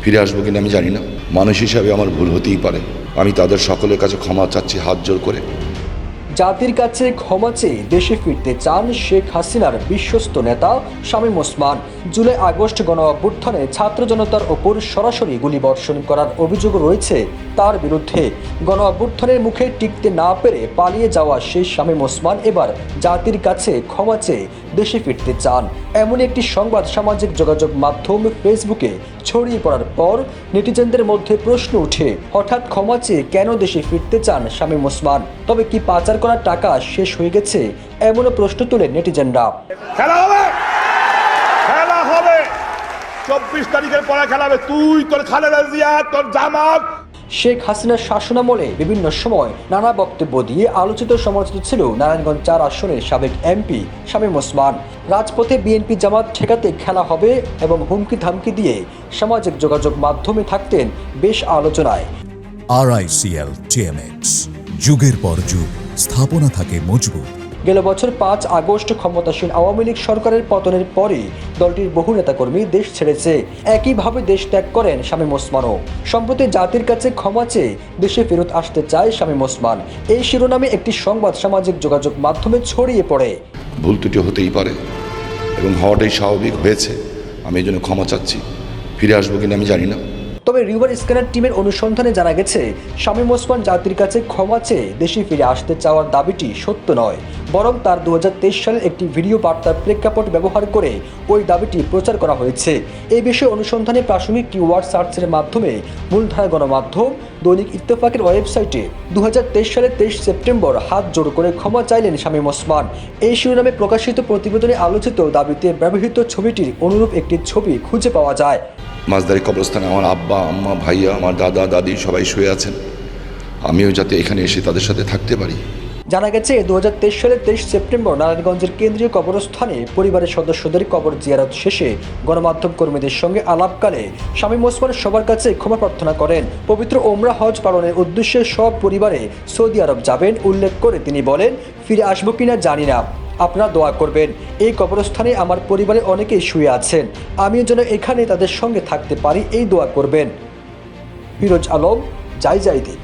ফিরে আসবো কিনা আমি জানি না। মানুষ হিসাবে আমার ভুল হতেই পারে। আমি তাদের সকলের কাছে ক্ষমা চাচ্ছি হাত জোর করে। জাতির কাছে ক্ষমা চেয়ে দেশে ফিরতে চান শেখ হাসিনার বিশ্বস্ত নেতা শামীম ওসমান। জুলাই আগস্ট গণ অভ্যুত্থানে ছাত্র জনতার ওপর সরাসরি গুলিবর্ষণ করার অভিযোগ রয়েছে তার বিরুদ্ধে। গণ অভ্যুত্থানের মুখে টিকতে না পেরে পালিয়ে যাওয়া সেই শামীম ওসমান এবার জাতির কাছে ক্ষমা চেয়ে দেশে ফিরতে চান। এমন একটি সংবাদ সামাজিক যোগাযোগ মাধ্যম ফেসবুকে ছড়িয়ে পড়ার পর নেটিজেনদের মধ্যে প্রশ্ন উঠে, হঠাৎ ক্ষমা চেয়ে কেন দেশে ফিরতে চান শামীম ওসমান? তবে কি পাচার করা টাকা শেষ হয়ে গেছে? এমনও প্রশ্ন তুলে নেটিজেনরা। খেলা হবে, খেলা হবে, 24 তারিখের পরে খেলা হবে। তুই, তোর খালেদা জিয়া, তোর জামাত। শেখ হাসিনার শাসনামলে বিভিন্ন সময় নানা বক্তব্য দিয়ে আলোচিত সমালোচিত ছিল নারায়ণগঞ্জ 4 আসনের সাবেক এমপি শামীম ওসমান। রাজপথে বিএনপি জামাত ঠেকাতে খেলা হবে এবং হুমকি ধামকি দিয়ে সামাজিক যোগাযোগ মাধ্যমে থাকতেন বেশ আলোচনায়। RICL TMX, যুগের পর যুগ স্থাপনা থাকে মজবুত। গেল বছর 5 আগস্ট ক্ষমতাসীন আওয়ামী লীগ সরকারের পতনের পরে দলটির বহু নেতাকর্মী দেশ ছেড়েছে। একইভাবে দেশ ত্যাগ করেন শামীম ওসমানও। সম্প্রতি জাতির কাছে ক্ষমা চেয়ে দেশে ফেরত আসতে চায় শামীম ওসমান। এই শিরোনামে একটি সংবাদ সামাজিক যোগাযোগ মাধ্যমে ছড়িয়ে পড়ে। ভুল ত্রুটি হতেই পারে এবং হওয়াটাই স্বাভাবিক হয়েছে। আমি এই জন্য ক্ষমা চাচ্ছি। ফিরে আসবো কিনা আমি জানি না। তবে রিভার স্ক্যানার টিমের অনুসন্ধানে জানা গেছে শামীম ওসমান জাতির কাছে ক্ষমা চেয়ে দেশে ফিরে আসতে চাওয়ার দাবিটি সত্য নয়, বরং তার 2023 সালের একটি ভিডিও বার্তার প্রেক্ষাপট ব্যবহার করে ওই দাবিটি প্রচার করা হয়েছে। এই বিষয়ে অনুসন্ধানে প্রাসঙ্গিক কিওয়ার্ড সার্চের মাধ্যমে মূলধারা গণমাধ্যম দৈনিক ইত্তেফাকের ওয়েবসাইটে 2023 সালের 23 সেপ্টেম্বর হাত জোড় করে ক্ষমা চাইলেন শামীম ওসমান। এই শিরোনামে প্রকাশিত প্রতিবেদনে আলোচিত দাবিতে ব্যবহৃত ছবিটির অনুরূপ একটি ছবি খুঁজে পাওয়া যায়। মাঝদারি কবরস্থানে আমার আব্বা, আম্মা, ভাইয়া, আমার দাদা, দাদি সবাই শুয়ে আছেন। আমিও যাতে এখানে এসে তাদের সাথে থাকতে পারি। জানা গেছে 2023 সালের 23 সেপ্টেম্বর নারায়ণগঞ্জের কেন্দ্রীয় কবরস্থানে পরিবারের সদস্যদের কবর জিয়ারত শেষে গণমাধ্যম কর্মীদের সঙ্গে আলাপকালে শামীম ওসমান সবার কাছে ক্ষমা প্রার্থনা করেন। পবিত্র ওমরা হজ পালনের উদ্দেশ্যে সব পরিবারে সৌদি আরব যাবেন উল্লেখ করে তিনি বলেন, ফিরে আসবো কিনা জানি না, আপনারা দোয়া করবেন। এই কবরস্থানে আমার পরিবারে অনেকেই শুয়ে আছেন, আমিও যেন এখানে তাদের সঙ্গে থাকতে পারি এই দোয়া করবেন। ফিরোজ আলম, যাই দিন।